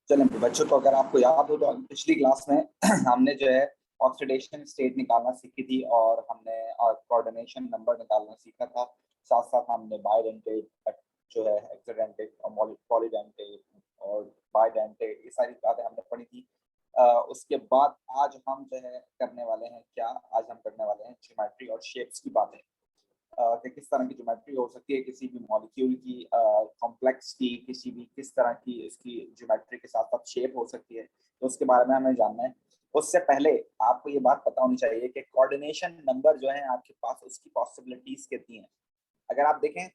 चलें बच्चों, तो अगर आपको याद हो तो पिछली क्लास में हमने जो है ऑक्सीडेशन स्टेट निकालना सीखी थी और हमने कोऑर्डिनेशन नंबर निकालना सीखा था। साथ साथ हमने बाइडेंटेट जो है हेक्साडेंटेट और पॉलीडेंटेट और बाइडेंटेट, ये सारी बातें हमने पढ़ी थी। उसके बाद आज हम जो है करने वाले हैं क्या, आज हम करने वाले हैं ज्योमेट्री और शेप्स की बातें। कि किस तरह की ज्योमेट्री हो सकती है किसी भी मॉलिक्यूल की, कॉम्प्लेक्स की, किसी भी किस तरह की इसकी ज्योमेट्री के साथ साथ शेप हो सकती है, तो उसके बारे में हमें जानना है। उससे पहले आपको ये बात पता होनी चाहिए कि कोऑर्डिनेशन नंबर जो है आपके पास, उसकी पॉसिबिलिटीज कितनी है। अगर आप देखें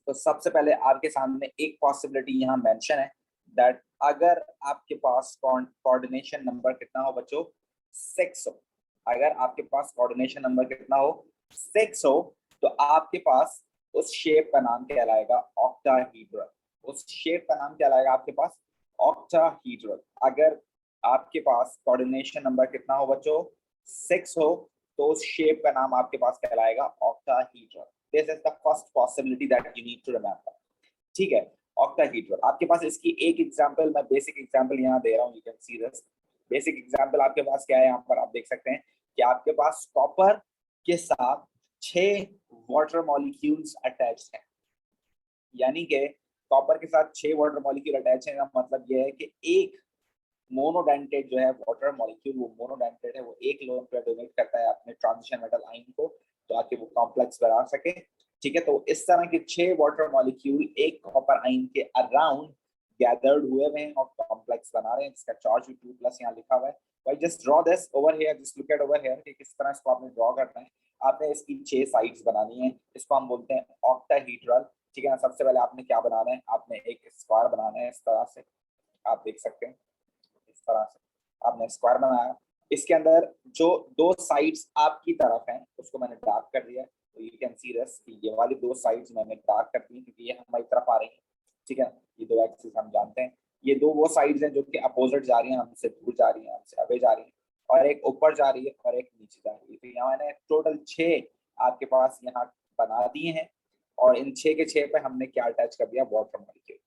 तो सबसे पहले आपके सामने एक पॉसिबिलिटी यहाँ मेंशन है, दैट अगर आपके पास कोऑर्डिनेशन नंबर कितना हो बच्चों, 6 हो। अगर आपके पास कोऑर्डिनेशन नंबर कितना हो, 6 हो, तो आपके पास उस शेप का नाम कहलाएगा ऑक्टाहीड्रल। उस शेप का नाम कहलाएगा आपके पास ऑक्टाहीड्रल। अगर आपके पास कोऑर्डिनेशन नंबर कितना हो बच्चों, 6 हो, तो उस शेप का नाम आपके पास कहलाएगा octahedral. This is the first possibility that you need to remember. ठीक है, ऑक्टाहीड्रल। आपके पास इसकी एक एग्जांपल, मैं बेसिक एग्जांपल यहाँ दे रहा हूँ, you can see this. Basic example आपके पास क्या है, यहाँ पर आप देख सकते हैं कि आपके पास कॉपर के साथ 6 वाटर मॉलिक्यूल्स अटैच हैं। यानी कि कॉपर के साथ 6 वाटर मॉलिक्यूल अटैच है, मतलब यह है कि एक मोनोडेंटेट जो है वाटर मॉलिक्यूल, वो मोनोडेंटेट है, वो एक लोन पेयर डोनेट करता है अपने ट्रांजिशन मेटल आयन को, ताकि वो कॉम्प्लेक्स बना सके। ठीक है, तो इस तरह के 6 वाटर मॉलिक्यूल एक कॉपर आयन के अराउंड गैदर्ड हुए हैं और कॉम्प्लेक्स बना रहे हैं, जिसका चार्ज भी 2+ यहाँ लिखा हुआ है। भाई just draw this over here, just look at over here कि किस तरह इसको आपने ड्रॉ करना है। आपने इसकी 6 साइड्स बनानी है, इसको हम बोलते हैं ऑक्टाहीड्रल। ठीक है ना। सबसे पहले आपने क्या बनाना है, आपने एक स्क्वायर बनाना है, इस तरह से आप देख सकते हैं। इस तरह से आपने स्क्वायर बनाया, इसके अंदर जो 2 साइड्स आपकी तरफ हैं उसको मैंने डार्क कर दिया। तो यू कैन सी दिस कि ये वाली 2 साइड्स मैंने डार्क कर दी क्योंकि ये हमारी तरफ आ रही है। ठीक है, ये 2 एक्सिस हम जानते हैं। ये 2 वो साइड्स हैं जो कि अपोजिट जा रही हैं, हमसे दूर जा रही हैं, हमसे अवे जा रही हैं, और एक ऊपर जा रही है और एक नीचे जा रही है। तो यहाँ मैंने टोटल 6 आपके पास यहाँ बना दिए हैं, और इन 6 के 6 पे हमने क्या अटैच कर दिया, वाटर मॉलिक्यूल।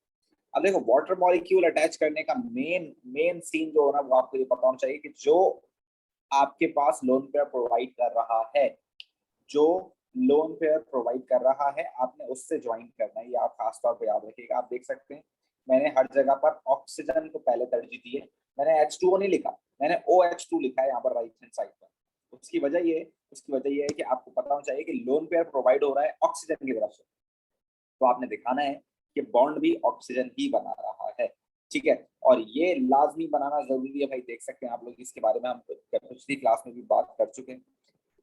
अब देखो, वाटर मॉलिक्यूल अटैच करने का मेन मेन सीन जो होना, वो आपको ये पता होना चाहिए कि जो आपके पास लोन पेयर प्रोवाइड कर रहा है, जो लोन पेयर प्रोवाइड कर रहा है, आपने उससे ज्वाइन करना है। ये आप खासतौर पे याद रखिएगा। आप देख सकते हैं मैंने हर जगह पर ऑक्सीजन को पहले तरजीह दी है। मैंने H2O नहीं लिखा, मैंने OH2 लिखा है यहाँ पर राइट हैंड साइड पर। उसकी वजह ये है कि आपको पता होना चाहिए कि लोन पेयर प्रोवाइड हो रहा है ऑक्सीजन की तरफ से, तो आपने दिखाना है कि बॉन्ड भी ऑक्सीजन ही बना रहा है। ठीक है, और ये लाजमी बनाना जरूरी है। भाई देख सकते हैं आप लोग, इसके बारे में हम पिछली क्लास में भी बात कर चुके हैं।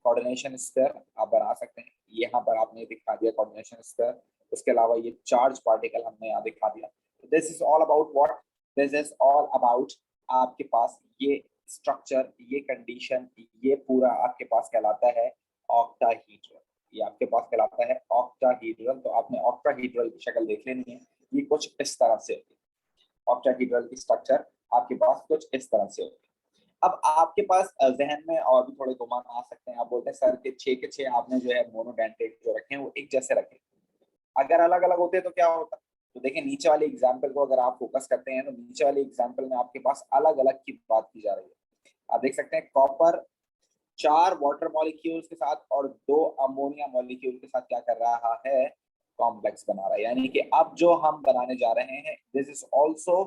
कोऑर्डिनेशन स्क्वायर आप बना सकते हैं, यहाँ पर आपने दिखा दिया कोऑर्डिनेशन स्क्वायर। उसके अलावा ये चार्ज पार्टिकल हमने यहाँ दिखा दिया। This is all about what, this is all about आपके पास ये स्ट्रक्चर, ये कंडीशन, ये पूरा आपके पास कहलाता है ऑक्टाहीड्रल। ये आपके पास कहलाता है ऑक्टाहीड्रल। तो आपने ऑक्टाहीड्रल की शक्ल देख लेनी है, ये कुछ इस तरह से होती है। ऑक्टाहीड्रल की स्ट्रक्चर आपके पास कुछ इस तरह से होती है। अब आपके पास जहन में और भी थोड़े गुमान आ सकते हैं। आप बोलते हैं सर के 6 के 6 आपने जो है मोनोडेंटेट जो रखे हैं वो एक जैसे रखे, अगर अलग अलग होते तो क्या होता। तो देखिए, नीचे वाले एग्जाम्पल को अगर आप फोकस करते हैं तो नीचे वाले एग्जाम्पल में आपके पास अलग अलग की बात की जा रही है। आप देख सकते हैं कॉपर 4 वाटर मॉलिक्यूल्स के साथ और 2 अमोनिया मॉलिक्यूल के साथ क्या कर रहा है, कॉम्प्लेक्स बना रहा है। यानी कि अब जो हम बनाने जा रहे हैं, this is also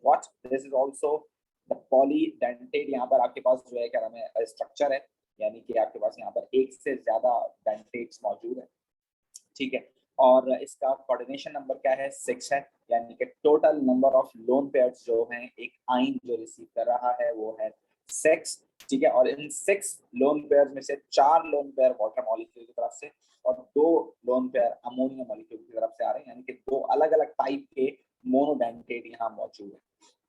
what, this is also the polydentate. यहाँ पर आपके पास जो है क्या नाम है, स्ट्रक्चर है, यानी कि आपके पास यहाँ पर एक से ज्यादा डेंटेट्स मौजूद है। ठीक है, और इसका कोऑर्डिनेशन नंबर क्या है, 6 है। यानी कि total number of lone pairs जो हैं एक आइन जो रिसीव कर रहा है वो है 6। ठीक है, और इन 6 लोन पेयर्स में से 4 लोन पेयर वाटर मॉलिक्यूल की तरफ से और 2 लोन पेयर अमोनिया मॉलिक्यूल की तरफ से आ रहे हैं। यानी कि 2 अलग अलग टाइप के मोनोडेंटेट यहाँ मौजूद है।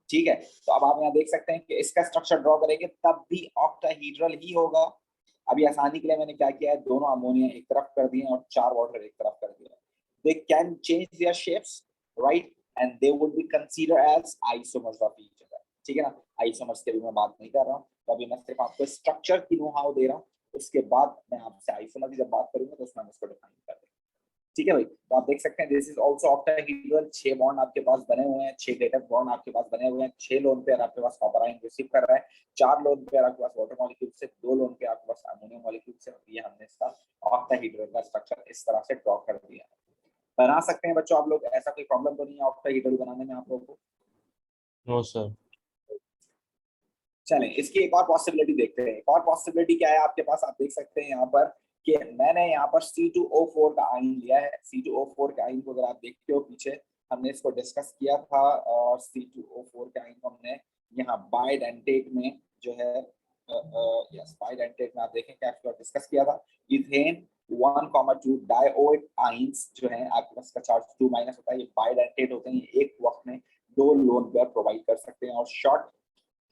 ठीक है, तो अब आप यहाँ देख सकते हैं कि इसका स्ट्रक्चर ड्रॉ करेंगे तब भी ऑक्टाहीड्रल ही होगा। अभी आसानी के लिए मैंने क्या किया है, दोनों अमोनिया एक तरफ कर दिए और 4 वाटर एक तरफ कर दिया। They can change their shapes, right, and they would be consider as isomers of each other. ठीक है ना, आइसोमर्स के भी मैं बात नहीं कर रहा हूँ, तो अभी मैं सिर्फ आपको स्ट्रक्चर की नो हाउ दे रहा हूँ। उसके बाद मैं आपसे आइसोमर की जब बात करूंगा तो उसमें हम इसको डिफाइन कर देंगे। ठीक है भाई, तो आप देख सकते हैं this is also octahedral, 6 bond आपके पास बने हुए हैं, 6 डेटा बॉन्ड आपके पास बने हुए हैं, 6 लोन पेयर आपके पास कॉपर आयन रिसीव कर रहा है, 4 लोन पेयर आपके पास वाटर मॉलिक्यूल से, 2 लोन पेयर आपके पास अमोनियम मॉलिक्यूल से। ये हमने इसका ऑक्टाहेड्रल का स्ट्रक्चर इस तरह से ड्रॉ कर दिया। बना सकते हैं बच्चों आप लोग, ऐसा कोई प्रॉब्लम तो नहीं है ऑक्टाहेड्रल बनाने में आप लोगों को? No sir. चलें इसकी एक और पॉसिबिलिटी देखते हैं। एक और पॉसिबिलिटी क्या है आपके पास, आप देख सकते हैं यहाँ पर कि मैंने यहाँ पर C2O4 का आयन लिया है। C2O4 के आयन को अगर आप देखते हो पीछे हमने इसको डिस्कस किया था, और C2O4 के आयन को हमने यहाँ बाइडेंटेट में जो है यस बाइडेंटेट में आप देखें क्या डिस्कस किया था। इथेन 1,2 डायोड आयंस जो है आपके पास का चार्ज 2- होता है, ये बाइडेंटेट होते हैं, एक वक्त में 2 लोन पेयर प्रोवाइड कर सकते हैं। और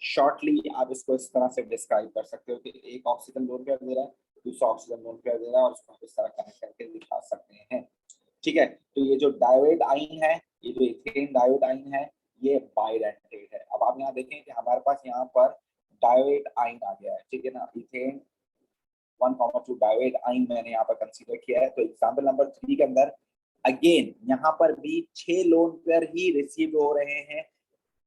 शॉर्टली आप इसको इस तरह से डिस्क्राइब कर सकते हो कि एक ऑक्सीजन लोन पेयर दे रहा है, दूसरा ऑक्सीजन लोन पेयर दे रहा है, और उसको इस तरह कनेक्ट करके दिखा सकते हैं। ठीक है, तो ये जो डायोड आयन है, ये जो इथेन डायोड आयन है, ये बाइडेंटेट है। अब आप यहाँ देखें कि हमारे पास यहाँ पर डायोड आयन आ गया है, ठीक है ना, इथेन 1,2 डायोड आयन मैंने यहाँ पर कंसीडर किया है। तो एग्जाम्पल नंबर 3 के अंदर अगेन यहाँ पर भी 6 लोन पेयर ही रिसीव हो रहे हैं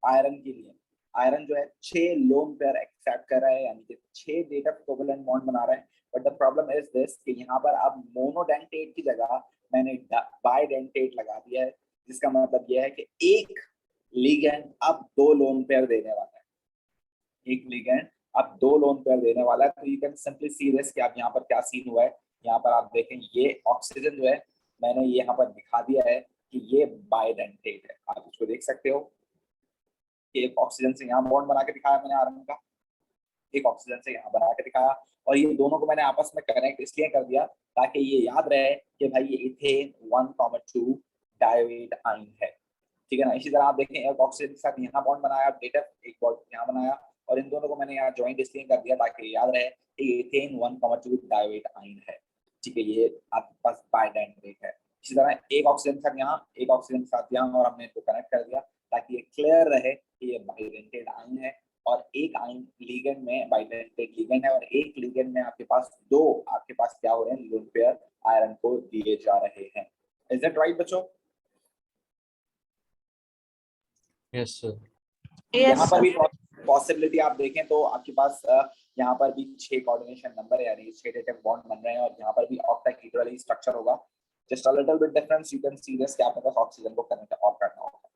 आयरन के लिए। आयरन जो है 6 लोन पेयर एक्सेप्ट कर रहा है, यानी कि 6 डेटा कोवेलेंट बॉन्ड बना रहा है। But the problem is this कि यहाँ पर अब मोनोडेंटेट की जगह मैंने बाइडेंटेट लगा दिया है, जिसका मतलब यह है कि एक लिगेंड अब 2 लोन पेयर देने वाला है, एक लिगेंड अब 2 लोन पेयर देने वाला है। तो you can simply see this कि आप यहाँ पर क्या सीन हुआ है। यहाँ पर आप देखें ये ऑक्सीजन जो है मैंने यहाँ पर दिखा दिया है कि ये बाइडेंटेट है, आप इसको देख सकते हो। एक ऑक्सीजन से यहाँ बॉन्ड बना के दिखाया मैंने आयरन का, एक ऑक्सीजन से यहाँ बना के दिखाया, और ये दोनों को मैंने आपस में कनेक्ट इसलिए कर दिया ताकि ये याद रहे कि भाई ये इथेन 1,2 डायोड आयन है। ठीक है ना, इसी तरह आप देखें एक ऑक्सीजन के साथ यहाँ बॉन्ड बनाया, डेटा एक बॉन्ड यहाँ बनाया, और इन दोनों को मैंने यहाँ ज्वाइंट इसलिए कर दिया ताकि याद रहे कि इथेन 1,2 डायोड आयन है। ठीक है, ये आपके पास बाइडेंटेट है। इसी तरह एक ऑक्सीजन के साथ यहाँ, एक ऑक्सीजन के साथ यहाँ, और हमने इसको कनेक्ट कर दिया ताकि ये क्लियर रहे कि ये बाइडेंटेट आयन है। और एक आयन लिगेंड में बाइडेंटेट लिगेंड है, और एक लिगेंड में आपके पास 2 आपके पास क्या हो रहे हैं, लोन पेयर आयरन को दिए जा रहे हैं। इज दैट राइट बच्चों? Yes sir. यहाँ पर भी पॉसिबिलिटी आप देखें तो आपके पास यहाँ पर भी 6 कोऑर्डिनेशन नंबर है, यानी 6 डेटा बॉन्ड बन रहे हैं, और यहाँ पर भी ऑक्टाहेड्रल स्ट्रक्चर होगा। Just a little bit difference, you can see this कि आपके पास ऑक्सीजन को कनेक्ट ऑफ करना होगा।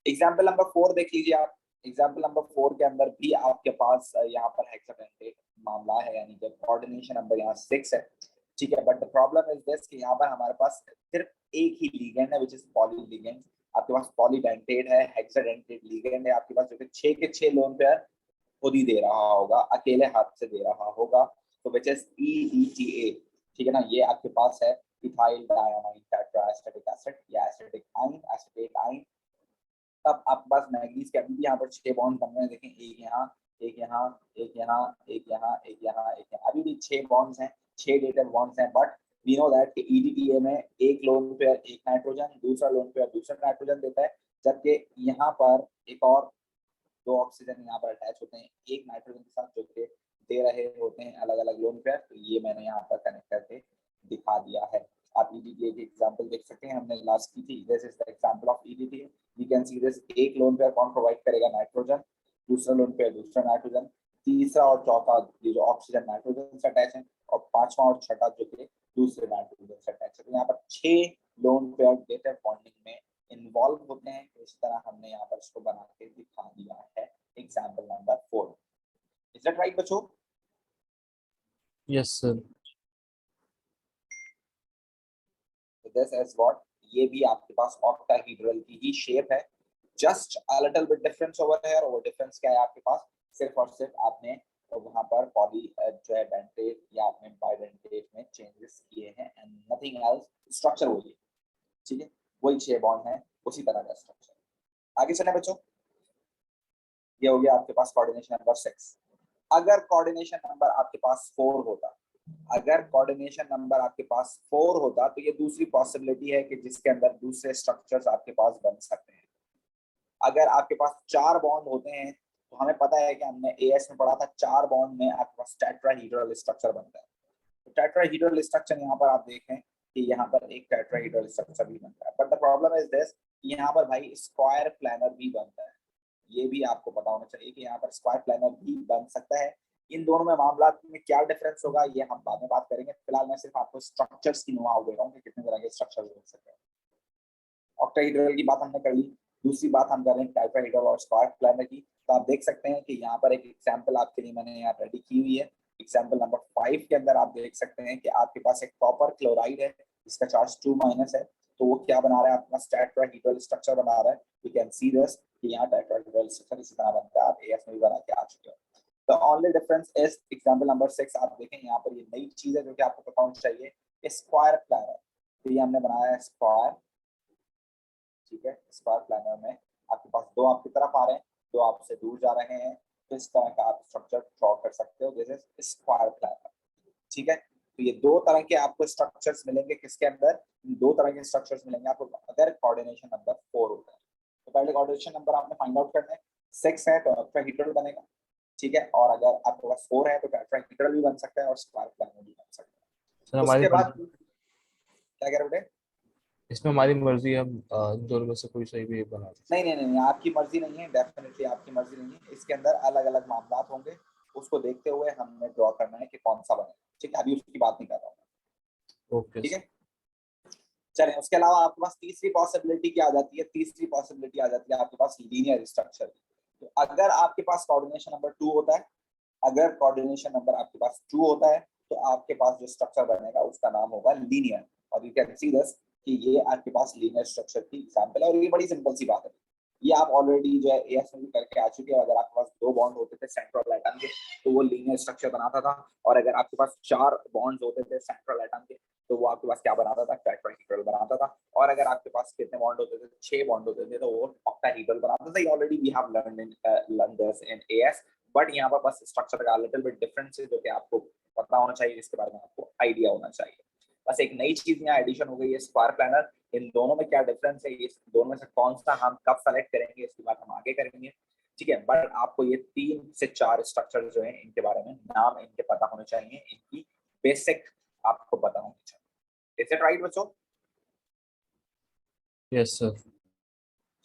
एग्जांपल नंबर 4 देख लीजिए आप। एग्जांपल नंबर 4 के अंदर भी आपके पास यहाँ पर हेक्साडेंटेट मामला है, यानी कि कोऑर्डिनेशन नंबर यहाँ 6 है। ठीक है, but the problem is this कि यहाँ पर हमारे पास सिर्फ एक ही लिगेंड है, विच इज पॉली लिगेंड। आपके पास पॉलीडेंटेट है, हेक्साडेंटेट लिगेंड है आपके पास, जो कि 6 के 6 लोन पेयर खुद ही दे रहा होगा, अकेले हाथ से दे रहा होगा। तो विच इज EDTA। ठीक है ना, ये आपके पास है इथाइल डायमाइन टेट्राएसिटिक एसिड या एसिटिक आयन, एसिटेट आयन। तब आपके पास मैग्नीज के अभी भी यहाँ पर 6 बॉन्ड बन रहे हैं, देखें एक यहाँ, एक यहाँ, एक यहाँ, एक यहाँ, एक यहाँ, एक यहाँ, अभी भी 6 बॉन्ड्स हैं, 6 डेटेड बॉन्ड्स हैं। बट वी नो दैट कि EDTA में एक लोन पेयर एक नाइट्रोजन, दूसरा लोन पेयर दूसरा नाइट्रोजन देता है, जबकि यहाँ पर एक और 2 ऑक्सीजन यहाँ पर अटैच होते हैं एक नाइट्रोजन के साथ, जो कि दे रहे होते हैं अलग अलग लोन पेयर। तो ये मैंने यहाँ पर कनेक्ट करके दिखा दिया है। आप EDTA की एग्जांपल देख सकते हैं, हमने लास्ट की थी। This is the example of EDTA। You can see this, एक लोन पेयर कौन प्रोवाइड करेगा, नाइट्रोजन, दूसरा लोन पेयर दूसरा नाइट्रोजन, तीसरा और चौथा ये जो ऑक्सीजन नाइट्रोजन से अटैच है, और पांचवा और छठा जो कि दूसरे नाइट्रोजन से अटैच है। तो यहाँ पर 6 लोन पेयर डेटा बॉन्डिंग में इन्वॉल्व होते हैं। तो इस तरह हमने यहाँ पर इसको बना के दिखा दिया है example number 4। Is that right बच्चों? Yes sir. This is what, ये भी आपके पास ऑक्टाहेड्रल की ही शेप है, just a little bit difference over here. और डिफरेंस क्या है आपके पास, सिर्फ और सिर्फ आपने वहां पर पॉली जो है डेंटेट या आपने बाइडेंटेट में चेंजेस किए हैं, एंड नथिंग एल्स। स्ट्रक्चर वही है, ठीक है, वही 6 बॉन्ड है, उसी तरह का स्ट्रक्चर। आगे चले बच्चों, ये हो गया आपके पास कोऑर्डिनेशन नंबर 6। अगर कोऑर्डिनेशन नंबर आपके पास 4 होता, अगर कोऑर्डिनेशन नंबर आपके पास 4 होता, तो ये दूसरी पॉसिबिलिटी है कि जिसके अंदर दूसरे स्ट्रक्चर्स आपके पास बन सकते हैं। अगर आपके पास 4 बॉन्ड होते हैं, तो हमें पता है कि हमने AS में पढ़ा था 4 बॉन्ड में आपके पास टेट्राहेड्रल स्ट्रक्चर बनता है। तो टेट्राहेड्रल स्ट्रक्चर यहाँ पर आप देखें कि यहाँ पर एक टेट्राहेड्रल स्ट्रक्चर भी बनता है, but the problem is this, यहाँ पर भाई स्क्वायर प्लानर भी बनता है। ये भी आपको पता होना चाहिए कि यहाँ पर स्क्वायर प्लानर भी बन सकता है। इन दोनों में मामला में क्या डिफरेंस होगा ये हम बाद में बात करेंगे। फिलहाल मैं सिर्फ आपको स्ट्रक्चर्स की नुमाइश दे रहा हूँ कि कितने तरह के स्ट्रक्चर्स हो सकते हैं। ऑक्टाहेड्रल की बात हमने कर ली, दूसरी बात हम कर रहे हैं टेट्राहेड्रल और स्क्वायर प्लानर की। तो आप देख सकते हैं कि यहाँ पर एक एग्जाम्पल आपके लिए मैंने यहाँ रेडी की हुई है। एग्जाम्पल नंबर 5 के अंदर आप देख सकते हैं कि आपके पास एक कॉपर क्लोराइड है जिसका चार्ज 2- है। तो वो क्या बना रहा है, आपका टेट्राहेड्रल स्ट्रक्चर बना रहा है। यू कैन सी दिस कि यहाँ टेट्राहेड्रल स्ट्रक्चर इसी तरह बनता है, आप एएस में भी बना के आ चुके हो। The only difference is example number 6 आप देखें, यहाँ पर ये नई चीज है जो कि आपको पता होना चाहिए, स्क्वायर प्लानर। तो ये हमने बनाया है स्क्वायर, ठीक है। स्क्वायर प्लानर में आपके पास दो आपकी तरफ आ रहे हैं, दो आपसे दूर जा रहे हैं, तो इस तरह का आप स्ट्रक्चर ड्रॉ कर सकते हो, दिस इज स्क्वायर प्लानर, ठीक है। तो ये दो तरह के आपको स्ट्रक्चर्स मिलेंगे, किसके अंदर, दो तरह के स्ट्रक्चर्स मिलेंगे आपको अगर कोऑर्डिनेशन नंबर 4 होता है। तो पहले कोऑर्डिनेशन नंबर आपने फाइंड आउट करना है, 6 है तो टेट्राहेड्रल बनेगा, ठीक है। और अगर आपके पास 4 है तो टेट्राहेड्रल भी बन सकता है और स्क्वायर प्लानर भी बन सकता सर है। हमारी उसके बाद मर्जी, क्या कह रहे हो बेटे? इसमें हमारी मर्जी है, हम दोनों में से कोई सही भी बना सकते नहीं नहीं नहीं, आपकी मर्जी नहीं है, डेफिनेटली आपकी मर्जी नहीं है। इसके अंदर अलग अलग मामला होंगे, उसको देखते हुए हमने ड्रॉ करना है कि कौन सा बने, ठीक है। अभी उसकी बात नहीं कर रहा हूँ, हैं। ओके ठीक सर। है। चलें, उसके अलावा आपके पास तीसरी पॉसिबिलिटी क्या आ जाती है, तीसरी पॉसिबिलिटी आ जाती है आपके पास लीनियर स्ट्रक्चर। तो अगर आपके पास कोऑर्डिनेशन नंबर 2 होता है, अगर कोऑर्डिनेशन नंबर आपके पास 2 होता है तो आपके पास जो स्ट्रक्चर बनेगा उसका नाम होगा लीनियर। और यू कैन सी दिस कि ये आपके पास लीनियर स्ट्रक्चर की एग्जांपल है, और ये बड़ी सिंपल सी बात है। ये आप ऑलरेडी जो है एएस में भी करके आ चुके हो। अगर आपके पास 2 बॉन्ड होते थे सेंट्रल एटम के तो वो लीनियर स्ट्रक्चर बनाता था, और अगर आपके पास 4 बॉन्ड्स होते थे सेंट्रल एटम के तो वो आपके पास क्या बनाता था, टेट्राहेड्रल बनाता था। और अगर आपके पास कितने बॉन्ड होते थे, 6 बॉन्ड होते थे, तो वो ऑक्टाहेड्रल बनाता था। Already we have learned this in AS, but यहाँ पर बस स्ट्रक्चर का लिटिल बिट डिफरेंस है जो कि आपको पता होना चाहिए, जिसके बारे में आपको आइडिया होना चाहिए। बस एक नई चीज यहाँ एडिशन हो गई है, स्क्वायर प्लानर। इन दोनों में क्या डिफरेंस है, ये दोनों में से कौन सा हम कब सेलेक्ट करेंगे इसकी बात हम आगे करेंगे, ठीक है। बट आपको ये 3 से 4 स्ट्रक्चर जो है इनके बारे में नाम इनके पता होने चाहिए, इनकी बेसिक आपको पता होनी चाहिए। इज इट राइट बच्चों? Yes sir.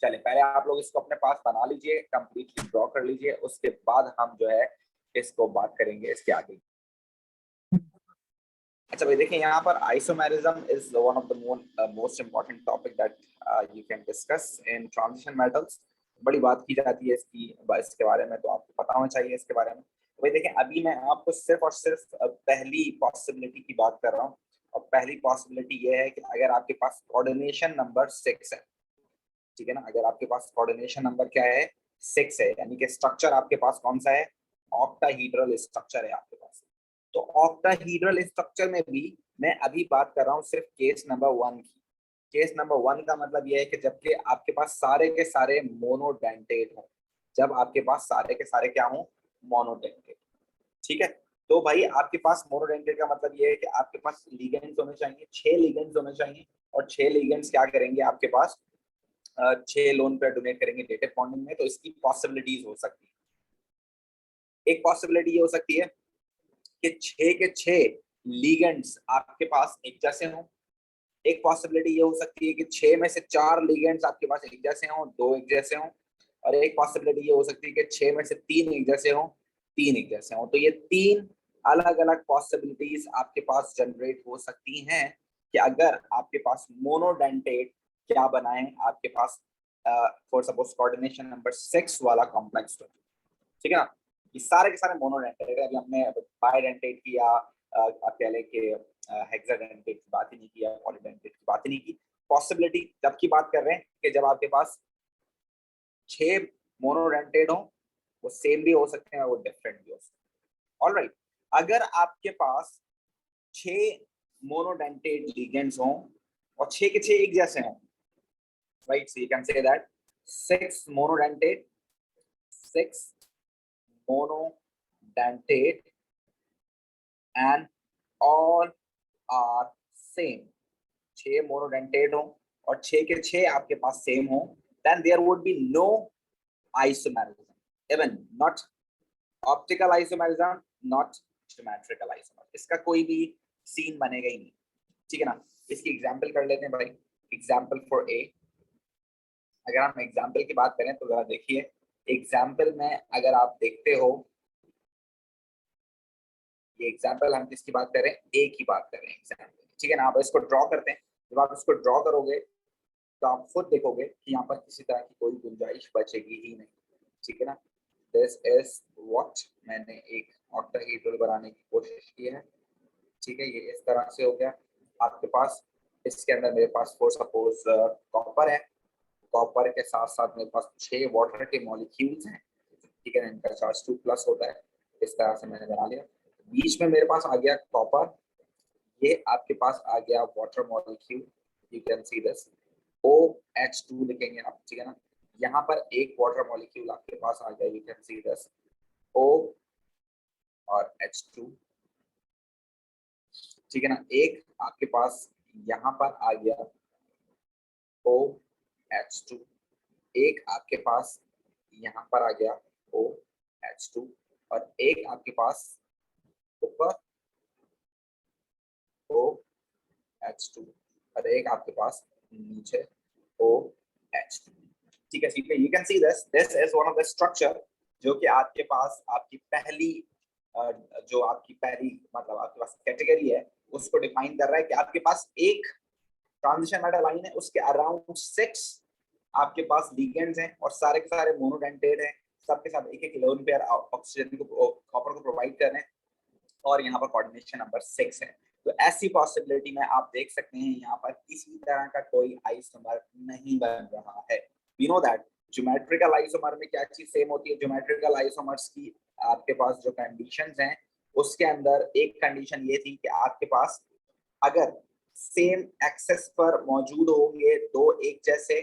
चले, पहले आप लोग इसको अपने पास बना लीजिए, कंप्लीटली ड्रॉ कर लीजिए, उसके बाद हम जो है इसको बात करेंगे इसके आगे। अच्छा भाई देखिए, यहाँ पर isomerism is one of the most important topic that you can discuss in transition metals. बड़ी बात की जाती है इसके बारे में, तो आपको पता होना चाहिए इसके बारे में। तो भाई देखिए, अभी मैं आपको सिर्फ और सिर्फ पहली पॉसिबिलिटी की बात कर रहा हूँ, और पहली पॉसिबिलिटी ये है कि अगर आपके पास कोऑर्डिनेशन नंबर 6 है, ठीक है ना, अगर आपके पास कोऑर्डिनेशन नंबर क्या है, 6 है, यानी कि स्ट्रक्चर आपके पास कौन सा है, ऑक्टाहेड्रल स्ट्रक्चर है आपके पास। तो ऑक्टाहेड्रल स्ट्रक्चर में भी मैं अभी बात कर रहा हूँ सिर्फ केस नंबर 1 की। केस नंबर 1 का मतलब यह है कि जबकि आपके पास सारे के सारे मोनोडेंटेट हो, जब आपके पास सारे के सारे क्या हो, मोनोडेंटेट, ठीक है। तो भाई आपके पास मोनोडेंटेट का मतलब ये है कि आपके पास लिगेंड्स होने चाहिए, 6 लिगेंड्स होने चाहिए, और 6 लिगेंड्स क्या करेंगे आपके पास, 6 लोन पे डोनेट करेंगे डेटिव बॉन्डिंग में। तो इसकी पॉसिबिलिटीज हो सकती है, एक पॉसिबिलिटी ये हो सकती है कि 6 के 6 लिगेंड्स आपके पास एक जैसे हों। एक पॉसिबिलिटी ये हो सकती है कि 6 में से 4 लिगेंड्स आपके पास एक जैसे हों, 2 एक जैसे हों। और एक पॉसिबिलिटी ये हो सकती है कि 6 में से 3 एक जैसे हों, 3 एक जैसे हों। तो ये 3 अलग अलग पॉसिबिलिटीज आपके पास जनरेट हो सकती हैं कि अगर आपके पास मोनोडेंटेट क्या बनाए आपके पास, फॉर सपोज कोऑर्डिनेशन नंबर 6 वाला कॉम्प्लेक्स, ठीक है ना। ये सारे के सारे मोनोडेंटेट है। अभी हमने बाइडेंटेट की या आप कह लें कि हेक्साडेंटेट की बात ही नहीं की, या पॉलीडेंटेट की बात ही नहीं की। पॉसिबिलिटी जब की बात कर रहे हैं कि जब आपके पास 6 मोनोडेंटेट हो, वो सेम भी हो सकते हैं और वो डिफरेंट भी हो सकते हैं। ऑलराइट, अगर आपके पास 6 मोनोडेंटेट लिगेंड्स हों और 6 के 6 एक जैसे हों, right, so you can say that 6 monodentate, 6 monodentate and all are same, 6 monodentate हो और 6 के 6 आपके पास सेम हो, then there would be no isomerism, even not optical isomerism, not symmetrical isomerism, इसका कोई भी सीन बनेगा ही नहीं, ठीक है ना। इसकी एग्जाम्पल कर लेते हैं भाई। एग्जाम्पल फॉर ए, अगर हम एग्जाम्पल की बात करें तो जरा देखिए, एग्जाम्पल में अगर आप देखते हो, ये एग्जाम्पल हम किसकी बात करें, ए की बात करें एग्जाम्पल, ठीक है ना। आप इसको ड्रॉ करते हैं, जब आप इसको ड्रॉ करोगे तो आप खुद देखोगे कि यहाँ पर किसी तरह की कोई गुंजाइश बचेगी ही नहीं, ठीक है ना। दिस इज व्हाट, मैंने एक ऑक्टाहेड्रल बनाने की कोशिश की है, ठीक है। ये इस तरह से हो गया आपके पास। इसके अंदर मेरे पास फॉर सपोज कॉपर है, कॉपर के साथ साथ मेरे पास 6 वाटर के मॉलिक्यूल्स हैं, ठीक है ना। इनका चार्ज 2+ होता है। इस तरह से मैंने बना लिया। बीच में मेरे पास आ गया कॉपर, ये आपके पास आ गया water molecule, you can see this OH2 लिखेंगे आप, ठीक है ना। यहाँ पर एक वाटर मॉलिक्यूल आपके पास आ गया, you can see this O और H2, ठीक है ना। एक आपके पास यहाँ पर आ गया OH2, एक आपके पास यहाँ पर आ गया OH2, और एक आपके पास ऊपर OH2, और एक आपके पास नीचे OH2, ठीक है। You can see this is one of the structure जो कि आपके पास आपकी पहली जो आपकी पहली मतलब आपके पास कैटेगरी है उसको डिफाइन कर रहा है कि आपके पास एक ट्रांजिशन मेटल लाइन है, उसके अराउंड 6 आपके पास लिगेंड्स हैं और सारे के सारे मोनोडेंटेट हैं, सबके साथ एक एक लोन पेयर ऑक्सीजन को कॉपर को प्रोवाइड कर रहे हैं, और यहाँ पर कोऑर्डिनेशन नंबर 6 है। तो ऐसी पॉसिबिलिटी में आप देख सकते हैं यहाँ पर किसी तरह का कोई आइसोमर नहीं बन रहा है। We know that geometrical isomer में क्या चीज सेम होती है, ज्योमेट्रिकल आइसोमर्स की आपके पास जो कंडीशंस हैं उसके अंदर एक कंडीशन ये थी कि आपके पास अगर सेम एक्सेस पर मौजूद होंगे दो एक जैसे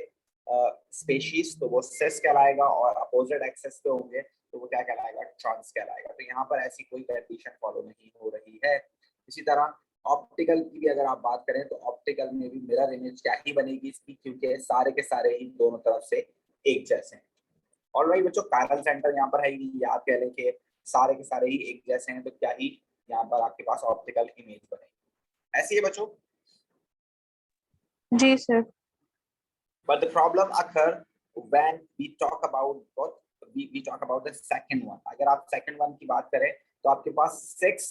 स्पेशीज तो वो सिस कहलाएगा, और अपोजिट एक्सेस पे होंगे तो वो क्या कहलाएगा, ट्रांस कहलाएगा। तो यहाँ पर ऐसी कोई कंडीशन फॉलो नहीं हो रही है। इसी तरह ऑप्टिकल की भी अगर आप बात करें तो ऑप्टिकल में भी मिरर इमेज क्या ही बनेगी इसकी, क्योंकि सारे के सारे ही दोनों तरफ से एक जैसे हैं। ऑलराइट बच्चों, कायरल सेंटर यहाँ पर है ही नहीं, याद कह लें कि सारे के सारे ही एक जैसे हैं, तो क्या ही यहाँ पर आपके पास ऑप्टिकल इमेज बनेगी। ऐसी है बच्चों। जी sir. But the problem occur when we talk about what we talk about the second one. अगर आप second one की बात करें तो आपके पास 6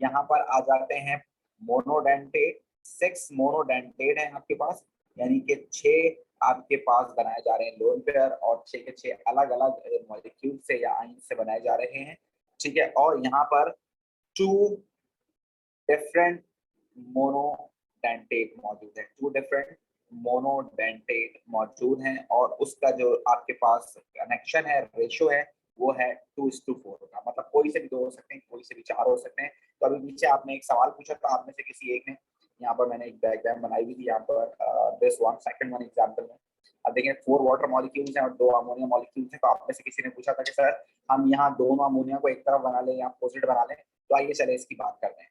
यहाँ पर आ जाते हैं मोनोडेंटेट, 6 मोनोडेंटेट हैं आपके पास, यानी कि 6 आपके पास बनाए जा रहे हैं लोन पेयर, और 6 के 6 अलग अलग मॉलिक्यूल से या आयन से बनाए जा रहे हैं, ठीक है। और यहाँ पर 2 डिफरेंट मोनोडेंटेट मौजूद है, 2 डिफरेंट मोनोडेंटेट मौजूद हैं, और उसका जो आपके पास कनेक्शन है, रेशो है, वो है 2:4 का। मतलब कोई से भी 2 हो सकते हैं, कोई से भी 4 हो सकते हैं। तो अभी नीचे आपने एक सवाल पूछा था, आप में से किसी एक ने, यहाँ पर मैंने एक डायग्राम बनाई हुई थी यहाँ पर this one second one example में। अब देखें 4 वाटर मॉलिक्यूल्स हैं और 2 अमोनिया मॉलिक्यूल्स हैं। तो आप में से किसी ने पूछा था कि सर हम यहाँ दोनों अमोनिया को एक तरफ बना लें या अपोजिट बना लें, तो आइए चले इसकी बात करते हैं।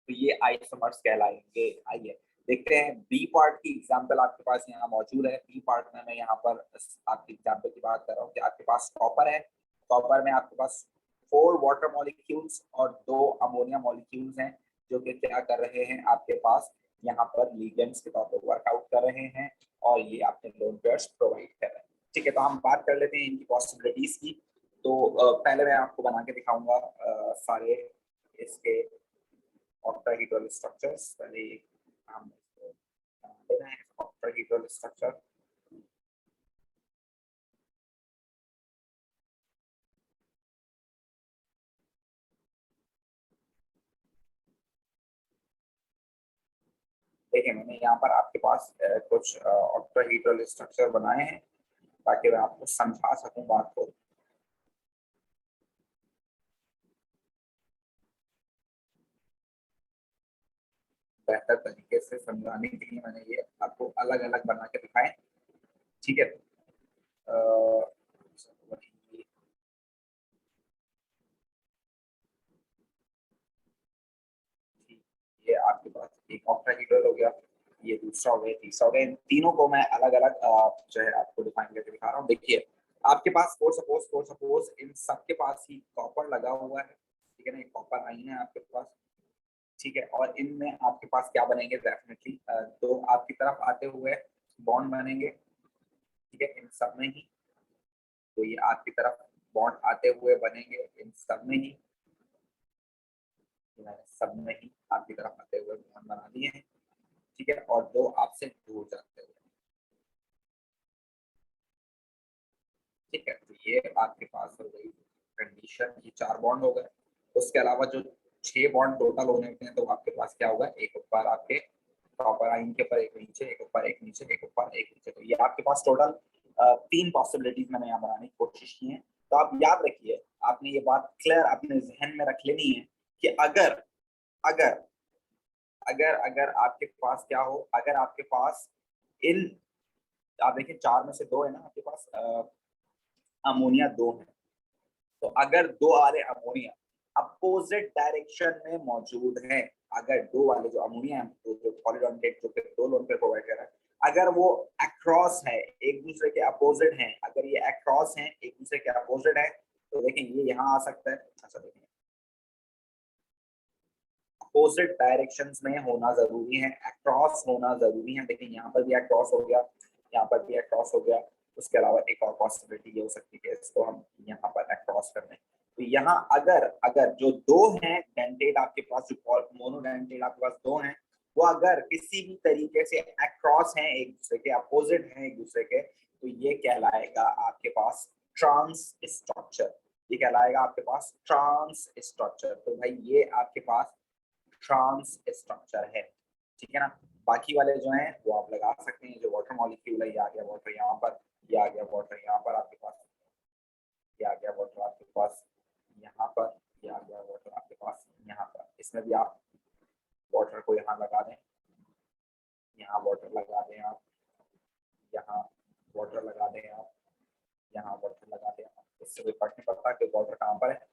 तो ये आइसोमर्स कहलाएंगे। आइए देखते हैं बी पार्ट की एग्जांपल आपके पास यहाँ मौजूद है। बी पार्ट में मैं यहाँ पर आपकी एग्जांपल की बात कर रहा हूँ कि आपके पास कॉपर है, कॉपर में आपके पास 4 वाटर मॉलिक्यूल्स और 2 अमोनिया मॉलिक्यूल्स हैं, जो कि क्या कर रहे हैं आपके पास यहाँ पर लिगेंड्स के तौर पर वर्कआउट कर रहे हैं, और ये आपके लोन पेयर्स प्रोवाइड कर रहे हैं, ठीक है। तो हम बात कर लेते हैं इनकी पॉसिबिलिटीज की। तो पहले मैं आपको बना के दिखाऊंगा सारे इसके ऑक्टाहेड्रल स्ट्रक्चर्स। पहले हम लेना है ऑक्टाहेड्रल स्ट्रक्चर। देखिए मैंने यहाँ पर आपके पास कुछ ऑक्टाहेड्रल स्ट्रक्चर बनाए हैं ताकि मैं आपको समझा सकूं बात को। बेहतर तरीके से समझाने के लिए मैंने ये आपको अलग अलग बना के दिखाए, ठीक है। ये आपके पास एक ऑक्टाहेड्रल हो गया, ये दूसरा हो गया, तीसरा हो गया। इन तीनों को मैं अलग अलग जो है आपको डिफाइन करके दिखा रहा हूँ। देखिए आपके पास फॉर सपोज इन सबके पास ही कॉपर लगा हुआ है, ठीक है ना। कॉपर आयन है आपके पास, ठीक है। और इनमें आपके पास क्या बनेंगे, डेफिनेटली दो आपकी तरफ आते हुए बॉन्ड बनेंगे, ठीक है, इन सब में ही। तो ये आपकी तरफ बॉन्ड आते हुए बनेंगे इन सब में ही, सब में ही आपकी तरफ आते हुए बॉन्ड बना दिए हैं, ठीक है। और दो आपसे दूर जाते हुए, ठीक है। तो ये आपके पास हो गई कंडीशन, ये 4 बॉन्ड हो गए। उसके अलावा जो 6 बॉन्ड टोटल होने हैं, तो आपके पास क्या होगा, एक ऊपर आपके कॉपर आयन के ऊपर, एक नीचे, एक ऊपर एक नीचे, एक ऊपर एक नीचे। तो ये आपके पास टोटल 3 पॉसिबिलिटीज मैंने यहाँ बनाने की कोशिश की है। तो आप याद रखिए, आपने ये बात क्लियर अपने जहन में रख लेनी है कि अगर अगर अगर अगर आपके पास क्या हो, अगर आपके पास इन, आप देखिए 4 में से 2 है ना आपके पास, अमोनिया 2 है। तो अगर 2 वाले अमोनिया अपोजिट डायरेक्शन में मौजूद है, अगर 2 वाले जो अमोनिया जो पॉलीडोंटेट जो 2 लोन पे प्रोवाइड कर रहा है, अगर वो अक्रॉस है, एक दूसरे के अपोजिट हैं, अगर ये अक्रॉस हैं, एक दूसरे के अपोजिट है, तो देखें ये यहाँ आ सकता है। अच्छा देखिए, अपोजिट डायरेक्शंस में होना जरूरी है, अक्रॉस होना जरूरी है। देखिए यहाँ पर भी अक्रॉस हो गया, यहाँ पर भी अक्रॉस हो गया। उसके अलावा एक और पॉसिबिलिटी ये हो सकती है, इसको हम यहाँ पर अक्रॉस कर दें। तो यहाँ अगर अगर जो 2 हैं डेंटेट आपके पास, जो मोनो डेंटेट आपके पास 2 हैं, वो अगर किसी भी तरीके से अक्रॉस हैं, एक दूसरे के अपोजिट हैं एक दूसरे के, तो ये कहलाएगा आपके पास ट्रांस स्ट्रक्चर। ये कहलाएगा आपके पास ट्रांस स्ट्रक्चर। तो भाई ये आपके पास ट्रांस स्ट्रक्चर है, ठीक है ना। बाकी वाले जो हैं वो आप लगा सकते हैं, जो वाटर मॉलिक्यूल है, ये आ गया वाटर यहाँ पर, ये आ गया वाटर यहाँ पर आपके पास, ये आ गया वाटर आपके पास यहाँ पर, ये आ गया वाटर आपके पास यहाँ पर। इसमें भी आप वाटर को यहाँ लगा दें, यहाँ वाटर लगा दें आप, यहाँ वाटर लगा दें आप, यहाँ वाटर लगा दें आप। इससे कोई फर्क नहीं पड़ता कि वाटर कहाँ पर है।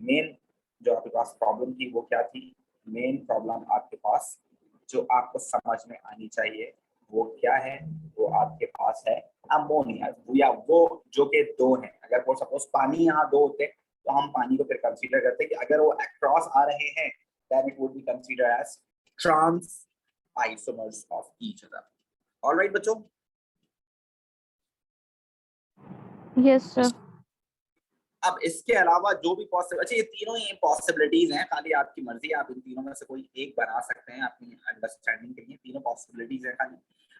मेन जो आपके पास प्रॉब्लम थी वो क्या थी, मेन प्रॉब्लम आपके पास जो आपको समझ में आनी चाहिए वो क्या है, वो आपके पास है अमोनिया, या वो जो कि 2 हैं। अगर वो सपोज पानी यहाँ 2 होते तो हम पानी को फिर कंसीडर करते कि अगर वो अक्रॉस आ रहे हैं, then it would be considered as trans isomers of each other. Alright बच्चों, यस सर। अब इसके अलावा जो भी पॉसिबल, अच्छा ये तीनों ही पॉसिबिलिटीज हैं, खाली आपकी मर्जी है, आप इन तीनों में से कोई एक बना सकते हैं अपनी अंडरस्टैंडिंग के लिए, तीनों पॉसिबिलिटीज हैं खाली।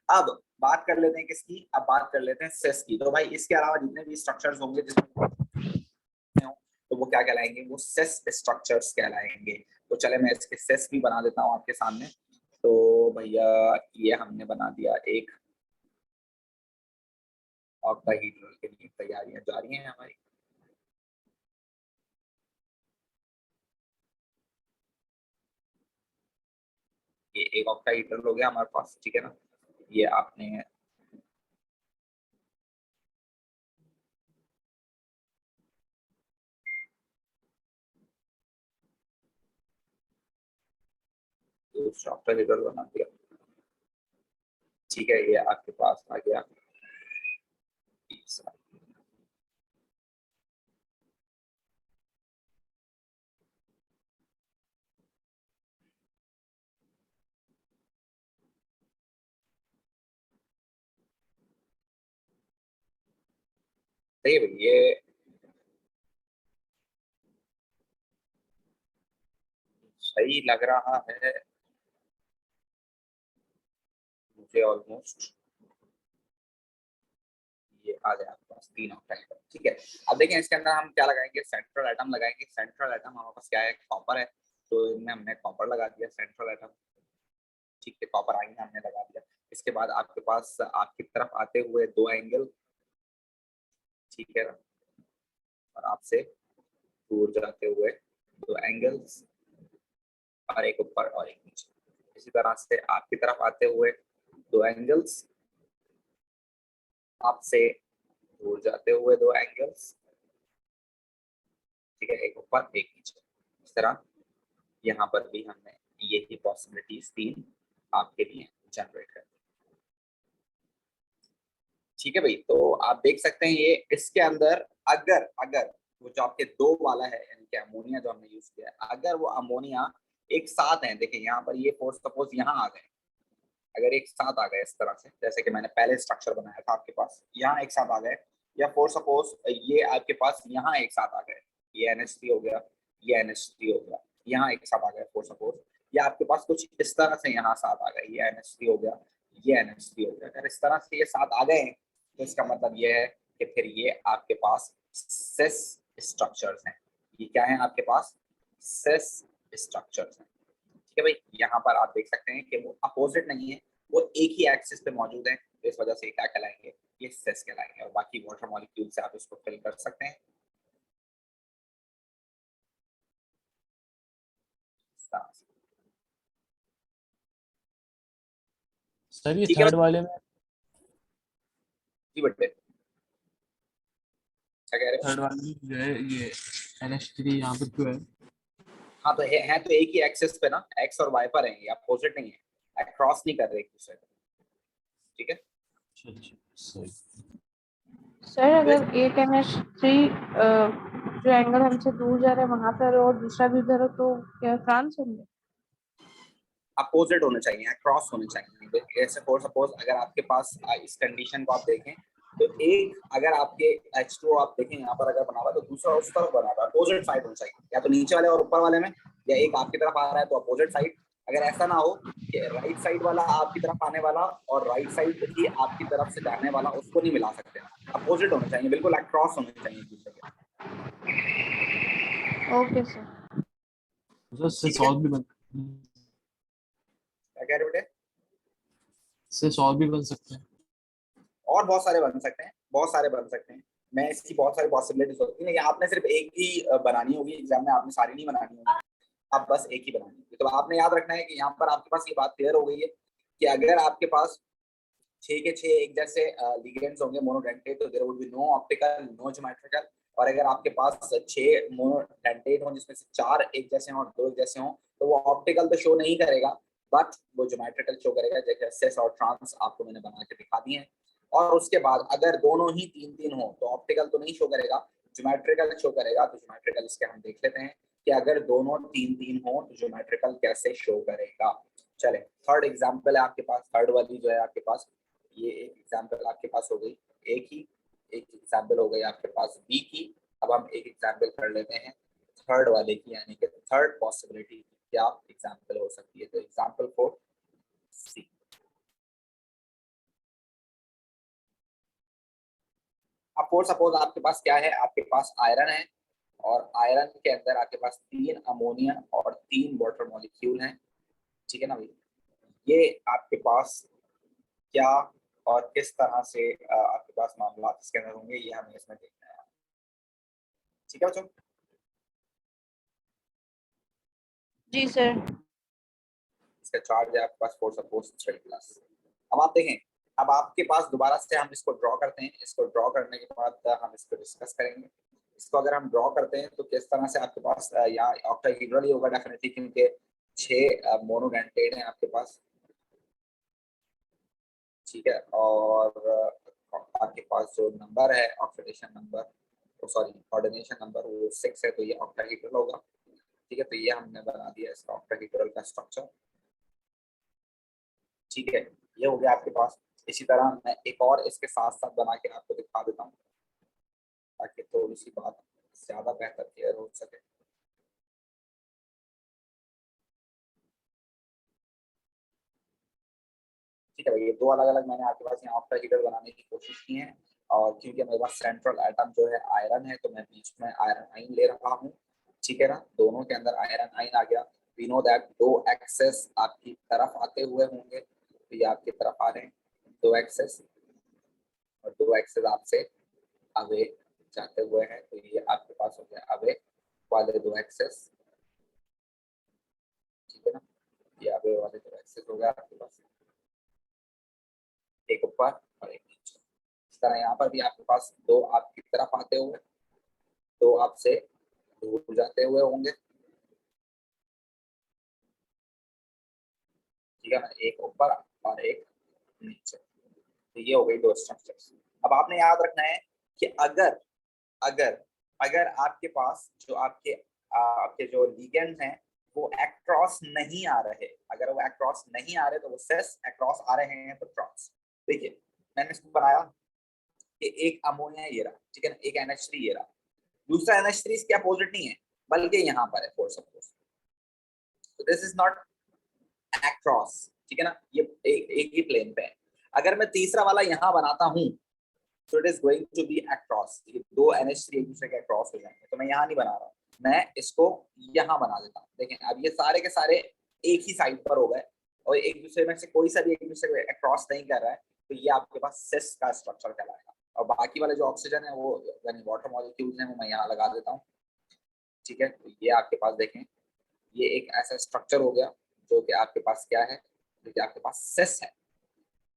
अब बात कर लेते हैं किसकी, अब बात कर लेते हैं सेस की। तो भाई इसके अलावा जितने भी स्ट्रक्चर्स होंगे तो वो क्या कहलाएंगे, वो सेस स्ट्रक्चर्स कहलाएंगे। तो चले मैं इसके सेस भी बना देता हूँ आपके सामने। तो भैया ये हमने बना दिया एक ऑक्टाहीड्रल के लिए, तैयारियां जारी हैं हमारी। ये एक ऑक्टाहीड्रल हो गया हमारे पास, ठीक है ना। ये आपने ऑक्टाहीड्रल बना दिया, ठीक है। ये आपके पास आ गया तीसरा, सही है ये सही लग रहा है मुझे ऑलमोस्ट। ये आ गया आपके पास 3 ऑक्टाहेड्रल, ठीक है। अब देखें इसके अंदर हम क्या लगाएंगे, सेंट्रल एटम लगाएंगे। सेंट्रल एटम हमारे पास क्या है, कॉपर है, तो इनमें हमने कॉपर लगा दिया सेंट्रल एटम, ठीक है। कॉपर आयन हमने लगा दिया। इसके बाद आपके पास आपकी तरफ आते हुए 2 एंगल, ठीक है, और आपसे दूर जाते हुए 2 एंगल्स, और एक ऊपर और एक नीचे। इसी तरह से आपकी तरफ आते हुए 2 एंगल्स, आपसे दूर जाते हुए 2 एंगल्स, ठीक है, एक ऊपर एक नीचे। इस तरह यहाँ पर भी हमने यही पॉसिबिलिटीज 3 आपके लिए जनरेट कर दी, ठीक है भाई। तो आप देख सकते हैं ये इसके अंदर अगर अगर वो जो आपके 2 वाला है, यानी कि अमोनिया जो हमने यूज किया है, अगर वो अमोनिया एक साथ हैं, देखिए यहाँ पर ये फोर सपोज यहाँ आ गए, अगर एक साथ आ गए इस तरह से, जैसे कि मैंने पहले स्ट्रक्चर बनाया था आपके पास, यहाँ एक साथ आ गए, या फोर सपोज ये आपके पास यहाँ एक साथ आ गए, ये NH3 हो गया, ये NH3 हो गया, यहाँ एक साथ आ गए फोर सपोज, या आपके पास कुछ इस तरह से यहाँ साथ आ गए, ये NH3 हो गया, ये NH3 हो गया। अगर इस तरह से ये साथ आ गए हैं तो इसका मतलब ये है कि फिर ये आपके पास सिस स्ट्रक्चर्स हैं। ये क्या है आपके पास? सिस स्ट्रक्चर्स हैं। ठीक है भाई, यहाँ पर आप देख सकते हैं कि वो अपोजिट नहीं है, वो एक ही एक्सिस पे मौजूद है, तो इस वजह से क्या कहलाएंगे? ये सिस कहलाएंगे। और बाकी वाटर मॉलिक्यूल से आप इसको फिल कर सकते हैं। सर ये ठीक है थर्ड वाले में, जी बेटे, क्या कह रहे हो? थर्ड वाले में जो है ये NH3 यहाँ पर क्यों है? हाँ तो है तो एक ही एक्सिस पे ना, एक्स और वाई पर है, ये अपोजिट नहीं है, क्रॉस नहीं कर रहे एक दूसरे को। ठीक है अच्छा अच्छा, सही। सर अगर एक NH3 जो एंगल हमसे दूर जा रहा है वहां पर और दूसरा भी उधर हो तो क्या फ्रांस होंगे? अपोजिट होने चाहिए, क्रॉस होने चाहिए। ऐसे फॉर सपोज अगर आपके पास इस कंडीशन को आप देखें तो एक अगर आपके H2O आप देखें यहाँ पर अगर बना हुआ है तो दूसरा उस तरफ बना हुआ है, अपोजिट साइड होना चाहिए, या तो नीचे वाले और ऊपर वाले में, या एक आपकी तरफ आ रहा है तो अपोजिट साइड। अगर ऐसा ना हो कि राइट साइड वाला आपकी तरफ आने वाला और राइट साइड ही आपकी तरफ से जाने वाला, उसको नहीं मिला सकते, अपोजिट होने चाहिए, बिल्कुल क्रॉस होने चाहिए एक दूसरे के। Okay sir. सर इससे ठीक है, सॉल्व भी बन, क्या कह रहे बेटे? इससे सॉल्व भी बन सकते हैं। और बहुत सारे बन सकते हैं, बहुत सारे बन सकते हैं। मैं इसकी बहुत सारी पॉसिबिलिटीज होती है, आपने सिर्फ एक ही बनानी होगी एग्जाम में, आपने सारी नहीं बनानी होगी, आप बस एक ही बनानी होगी। तो आपने याद रखना है कि यहाँ पर आपके पास ये बात क्लियर हो गई है कि अगर आपके पास 6 के 6 एक जैसे लिगेंड्स होंगे मोनोडेंटेट, तो there would be no optical, no geometrical. और अगर आपके पास 6 मोनोडेंटेट हों जिसमें से 4 एक जैसे हों और 2 एक जैसे हों, तो वो ऑप्टिकल तो शो नहीं करेगा, बट वो ज्योमेट्रिकल शो करेगा, जैसे सेस और ट्रांस आपको मैंने बना के दिखा दिए हैं। और उसके बाद अगर दोनों ही 3-3 हो तो ऑप्टिकल तो नहीं शो करेगा, ज्योमेट्रिकल शो करेगा। तो ज्योमेट्रिकल इसके हम देख लेते हैं कि अगर दोनों 3-3 हो तो ज्योमेट्रिकल कैसे शो करेगा। चले, थर्ड एग्जांपल है आपके पास, थर्ड वाली जो है आपके पास, ये एक एग्जांपल आपके पास हो गई ए की, एक एग्जांपल हो गई आपके पास बी की। अब हम एक एग्जांपल कर लेते हैं थर्ड वाले की, यानी कि थर्ड पॉसिबिलिटी की क्या एग्जांपल हो सकती है। तो एग्जांपल 4 सी। अब फॉर सपोज आपके पास क्या है, आपके पास आयरन है और आयरन के अंदर आपके पास 3 अमोनिया और 3 वाटर मॉलिक्यूल हैं। ठीक है ना भाई, ये आपके पास क्या और किस तरह से आपके पास मामला इसके अंदर होंगे, ये हमें इसमें देखना है। ठीक है बच्चों, जी सर। इसका चार्ज है आपके पास 4 सपोज 3+। अब आप देखें, अब आपके पास दोबारा से हम इसको ड्रॉ करते हैं, इसको ड्रॉ करने के बाद हम इसको डिस्कस करेंगे। इसको अगर हम ड्रॉ करते हैं तो किस तरह से आपके पास यहाँ ऑक्टाहेड्रल ही होगा डेफिनेटली, क्योंकि 6 मोनोडेंटेट हैं आपके पास। ठीक है, और आपके पास जो नंबर है oxidation number, sorry coordination number, वो 6 है, तो ये ऑक्टाहेड्रल होगा। ठीक है, तो ये हमने बना दिया इसका ऑक्टाहेड्रल का स्ट्रक्चर। ठीक है, ये हो गया आपके पास। इसी तरह मैं एक और इसके साथ साथ बना के आपको दिखा देता हूँ ताकि थोड़ी सी बात ज्यादा बेहतर क्लियर हो सके। ठीक है भाई, ये 2 अलग अलग मैंने आपके पास यहाँ ऑक्टाहेड्रल बनाने की कोशिश की है, और क्योंकि मेरे पास सेंट्रल एटम जो है आयरन है, तो मैं बीच में आयरन आइन ले रहा हूँ। ठीक है ना, दोनों के अंदर आयरन आइन आ गया। वी नो दैट 2 एक्सेस आपकी तरफ आते हुए होंगे, तो ये आपकी तरफ आ रहे हैं 2 एक्सेस, और 2 एक्सेस आपसे अवे जाते हुए हैं, तो ये आपके पास हो गया अवे वाले 2 एक्सेस। ठीक है ना, ये अवे वाले 2 एक्सेस हो गया आपके पास, एक ऊपर और एक नीचे। इस तरह यहाँ पर भी आपके पास 2 आपकी तरफ आते हुए, 2 आपसे दूर जाते हुए होंगे। ठीक है ना, एक ऊपर और एक नीचे। तो ये हो गई 2 स्ट्रक्चर्स। अब आपने याद रखना है कि अगर अगर अगर आपके पास जो आपके आपके जो लिगेंड हैं वो अक्रॉस नहीं आ रहे, अगर वो अक्रॉस नहीं आ रहे तो वो सेस, अक्रॉस आ रहे हैं तो ट्रांस। देखिए मैंने इसको बनाया कि एक अमोनिया ये रहा, ठीक है ना, एक NH3 ये रहा, दूसरा NH3 इसके अपोजिट नहीं है बल्कि यहाँ पर है फॉर सपोज, तो दिस इज नॉट अक्रॉस, ठीक है ना, ये एक ही प्लेन पे है। अगर मैं तीसरा वाला यहाँ बनाता हूँ तो it is going to be across, दो NH3 एक दूसरे के अक्रॉस हो जाएंगे, तो मैं यहाँ नहीं बना रहा हूँ, मैं इसको यहाँ बना देता हूँ। देखें अब ये सारे के सारे एक ही साइड पर हो गए और एक दूसरे में से कोई सा भी एक दूसरे को अक्रॉस नहीं कर रहा है, तो ये आपके पास सिस का स्ट्रक्चर कहलाएगा। और बाकी वाले जो ऑक्सीजन है वो यानी वाटर मॉलिक्यूल्स हैं वो मैं यहाँ लगा देता हूँ, ठीक है। तो ये आपके पास देखें ये एक ऐसा स्ट्रक्चर हो गया जो कि आपके पास क्या है, जो कि आपके पास सिस है।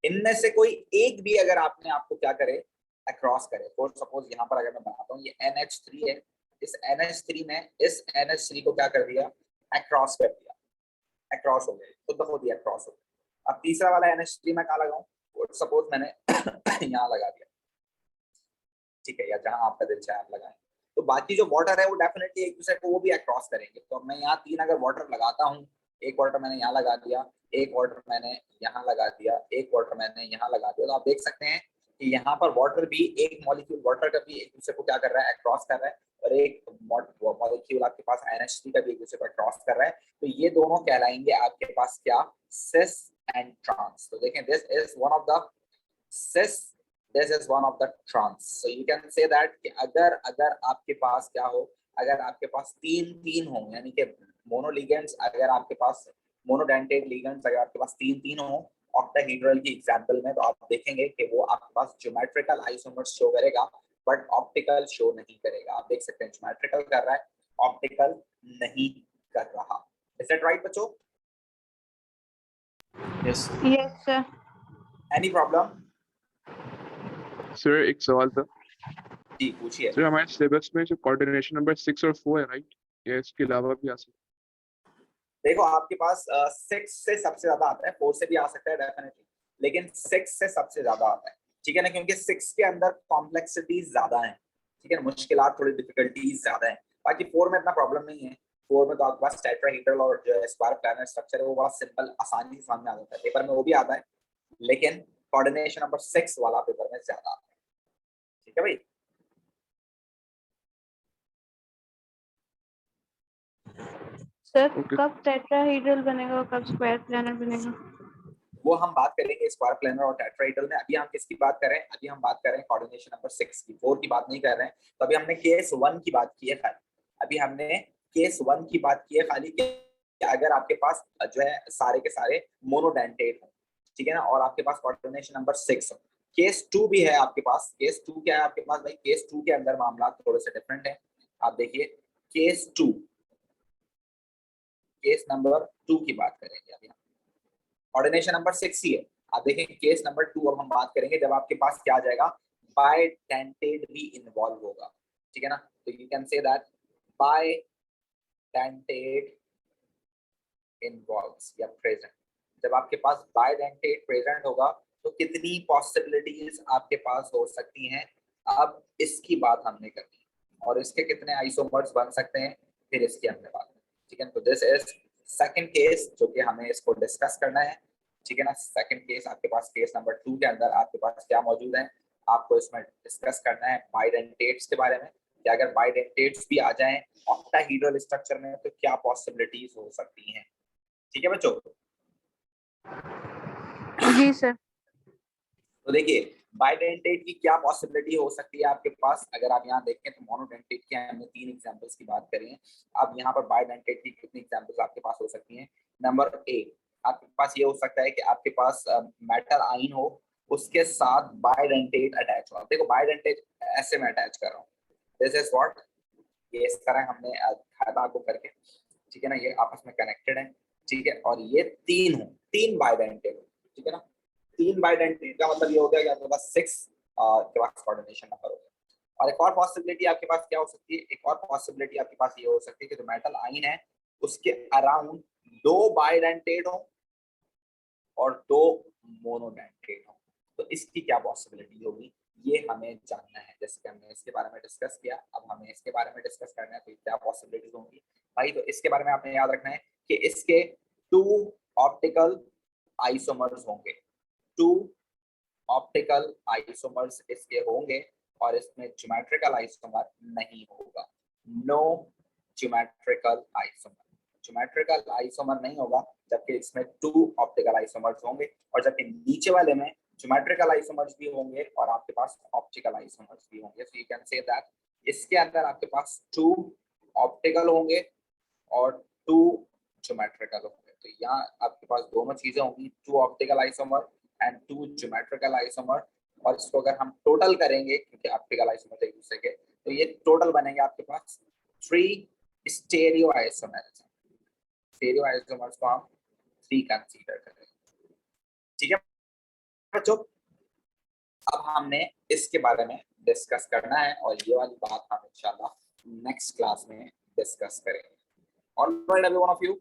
इनमें से कोई एक भी अगर आपने आपको क्या करे अक्रॉस करे, फॉर सपोज यहाँ पर अगर मैं बनाता हूँ ये NH3 है, इस NH3 ने इस NH3 को क्या कर दिया अक्रॉस कर दिया, अक्रॉस हो गया, खुद हो दिया अक्रॉस हो गया। अब तीसरा वाला NH3 मैं कहाँ लगाऊं, सपोज मैंने यहाँ लगा दिया, ठीक है, या जहां आपका दिल चाहे आप लगाएं। तो बाकी जो वाटर है वो डेफिनेटली एक दूसरे को वो भी अक्रॉस करेंगे। तो अब मैं यहाँ 3 अगर वाटर लगाता हूँ, एक वाटर मैंने यहाँ लगा दिया, एक वाटर मैंने यहाँ लगा दिया, एक वाटर मैंने यहाँ लगा दिया, तो आप देख सकते हैं कि यहाँ पर वाटर भी एक मॉलिक्यूल वाटर का भी एक दूसरे को क्या कर रहा है अक्रॉस कर रहा है, और एक मॉलिक्यूल आपके पास NH3 का भी एक दूसरे को क्रॉस कर रहा है। तो ये दोनों कहलाएंगे आपके पास क्या सिस एंड ट्रांस। तो देखें this is one of the cis, this is one of the trans, so you can say that कि अगर आपके पास क्या हो, अगर आपके पास तीन हो यानी कि मोनोलिगेंड्स, अगर आपके पास मोनोडेंटेड लिगेंड्स अगर आपके पास तीन हो ऑक्टाहेड्रल की एग्जांपल में, तो आप देखेंगे कि वो आपके पास ज्योमेट्रिकल आइसोमर्स शो करेगा बट ऑप्टिकल शो नहीं करेगा। आप देख सकते हैं ज्योमेट्रिकल कर रहा है, ऑप्टिकल नहीं कर रहा। इज दैट राइट बच्चों? Yes yes sir. Any problem? Sir एक सवाल था जी पूछिए। सर, हमारे सिलेबस में जो कोऑर्डिनेशन नंबर 6 और 4 है राइट, या इसके अलावा भी आ सकता है? देखो आपके पास 6 से सबसे ज्यादा आता है, 4 से भी आ सकता है डेफिनेटली, लेकिन 6 से सबसे ज्यादा आता है, ठीक है ना, क्योंकि 6 के अंदर कॉम्प्लेक्सिटीज ज्यादा है, ठीक है ना, मुश्किलात थोड़ी डिफिकल्टीज ज्यादा है। बाकी 4 में इतना प्रॉब्लम नहीं है, 4 में तो आपके पास टेट्राहेड्रल और जो स्क्वायर प्लैनर स्ट्रक्चर है वो बड़ा सिंपल आसानी से सामने आ जाता है, पेपर में वो भी आता है, लेकिन कोऑर्डिनेशन नंबर 6 वाला पेपर में ज्यादा आता है, ठीक है भाई। Sir Okay. कब टेट्राहेड्रल बनेगा और कब स्क्वायर प्लैनर बनेगा? वो हम बात करेंगे स्क्वायर प्लैनर और टेट्राहेड्रल में। अभी हम किसकी बात कर रहे हैं, अभी हम बात कर रहे हैं कोऑर्डिनेशन नंबर 6 की, 4 की बात नहीं कर रहे हैं। तो अभी हमने केस 1 की बात की है खाली, अभी हमने केस 1 की बात की है खाली कि अगर आपके पास जो है सारे के सारे मोनोडेंटेट हो, ठीक है ना, और आपके पास कोऑर्डिनेशन नंबर 6 हो। केस 2 भी है आपके पास, केस 2 क्या है आपके पास भाई, केस 2 के अंदर मामला थोड़े से डिफरेंट है। आप देखिए केस 2, केस नंबर 2 की बात करेंगे अभी हम, कोऑर्डिनेशन नंबर 6 ही है। आप देखें केस नंबर 2 अब हम बात करेंगे जब आपके पास क्या आ जाएगा बायडेंटेट भी इन्वॉल्व होगा, ठीक है ना। तो you can say that bidentate involves या प्रेजेंट। जब आपके पास बायडेंटेट प्रेजेंट होगा तो कितनी पॉसिबिलिटीज आपके पास हो सकती हैं, अब इसकी बात हमने करनी है, और इसके कितने आइसोमर्स बन सकते हैं फिर इसकी हमने बात करनी, ठीक है। तो दिस इज सेकंड केस जो कि हमें इसको डिस्कस करना है, ठीक है ना। सेकंड केस आपके पास केस नंबर 2 के अंदर आपके पास क्या मौजूद है, आपको इसमें डिस्कस करना है बायडेंटेट्स के बारे में कि अगर बायडेंटेट्स भी आ जाएं ऑक्टाहेड्रल स्ट्रक्चर में तो क्या पॉसिबिलिटीज हो सकती हैं, ठीक है बच्चों। जी सर। तो देखिए बायडेंटेट की क्या पॉसिबिलिटी हो सकती है आपके पास, अगर आप यहाँ देखें तो मोनोडेंटेट के हमने 3 एग्जांपल्स की बात करी है। अब यहाँ पर बायडेंटेट की कितनी एग्जांपल्स आपके पास हो सकती हैं। नंबर 1 आपके पास ये हो सकता है कि आपके पास मेटल आयन हो, उसके साथ बायडेंटेट अटैच हो। देखो बायडेंटेट ऐसे में अटैच कर रहा हूँ, दिस इज व्हाट, ये इस तरह हमने खादा को करके, ठीक है ना, ये आपस में कनेक्टेड है, ठीक है, और ये 3 हो, 3 बायडेंटेट, ठीक है ना। 3 बायडेंटेट का मतलब ये हो गया कि आपके पास 6 के पास कोऑर्डिनेशन नंबर हो गया। और एक और पॉसिबिलिटी आपके पास क्या हो सकती है, एक और पॉसिबिलिटी आपके पास ये हो सकती है कि जो मेटल आयन है उसके अराउंड 2 बायडेंटेट हो और 2 मोनोडेंटेट हो। तो इसकी क्या पॉसिबिलिटी होगी ये हमें जानना है। हमने इसके बारे में डिस्कस किया। अब हमें इसके बारे में डिस्कस करना है तो क्या पॉसिबिलिटीज होंगी भाई। तो इसके बारे में आपने याद रखना है कि इसके 2 ऑप्टिकल आइसोमर्स होंगे, 2 ऑप्टिकल आइसोमर्स इसके होंगे और इसमें ज्योमेट्रिकल आइसोमर नहीं होगा। No geometrical isomer, geometrical isomer नहीं होगा, जबकि इसमें 2 ऑप्टिकल आइसोमर्स होंगे और जबकि नीचे वाले में ज्योमेट्रिकल आइसोमर्स भी होंगे और आपके पास ऑप्टिकल आइसोमर्स भी होंगे। So you can say that इसके अंदर आपके पास 2 ऑप्टिकल होंगे और 2 ज्योमेट्रिकल होंगे। तो यहाँ आपके पास दोनों चीजें होंगी, 2 optical isomer and 2 geometrical isomer. और इसको अगर हम टोटल करेंगे, क्योंकि ऑप्टिकल आइसोमर एक दूसरे के, तो ये टोटल बनेंगे आपके पास 3 स्टेरियो आइसोमर्स। स्टेरियो आइसोमर्स को हम 3 कंसीडर करेंगे। ठीक है बच्चों, अब हमने इसके बारे में डिस्कस करना है और ये वाली बात हम इंशाल्लाह नेक्स्ट क्लास में डिस्कस करेंगे। Alright everyone of you,